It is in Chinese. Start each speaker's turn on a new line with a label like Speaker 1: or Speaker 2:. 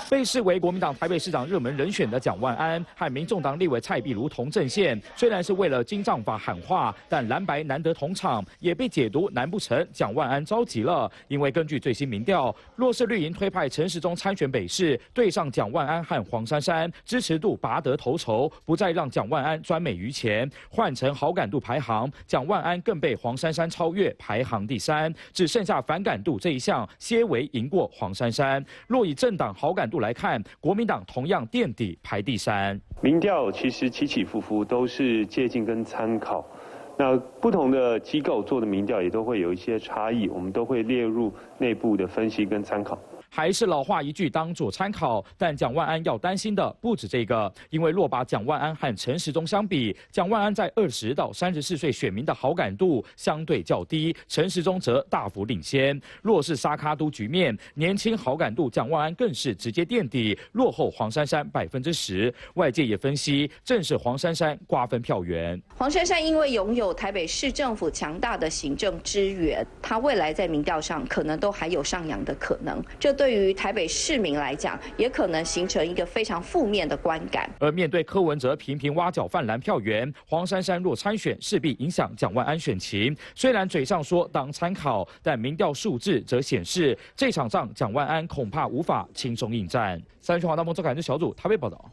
Speaker 1: 被视为国民党台北市长热门人选的蒋万安和民众党立委蔡壁如同阵线，虽然是为了金杖法喊话，但蓝白难得同场，也被解读难不成蒋万安着急了？因为根据最新民调，若是绿营推派陈时中参选北市，对上蒋万安和黄珊珊，支持度拔得头筹，不再让蒋万安专美于前。换成好感度排行，蒋万安更被黄珊珊超越，排行第3，只剩下反感度这一项，些微赢过黄珊珊。若以政党好感度来看，国民党同样垫底排第3。
Speaker 2: 民调其实起起伏伏都是借鉴跟参考，那不同的机构做的民调也都会有一些差异，我们都会列入内部的分析跟参考。
Speaker 1: 还是老话一句，当做参考。但蒋万安要担心的不止这个，因为若把蒋万安和陈时中相比，蒋万安在20到34岁选民的好感度相对较低，陈时中则大幅领先。若是沙卡都局面，年轻好感度蒋万安更是直接垫底，落后黄珊珊10%。外界也分析，正是黄珊珊瓜分票源。
Speaker 3: 黄珊珊因为拥有台北市政府强大的行政支援，她未来在民调上可能都还有上扬的可能。这对于台北市民来讲，也可能形成一个非常负面的观感。
Speaker 1: 而面对柯文哲频频挖角泛蓝票源，黄珊珊若参选，势必影响蒋万安选情。虽然嘴上说当参考，但民调数字则显示，这场仗蒋万安恐怕无法轻松应战。三立全华大梦周凯之小组台北报道。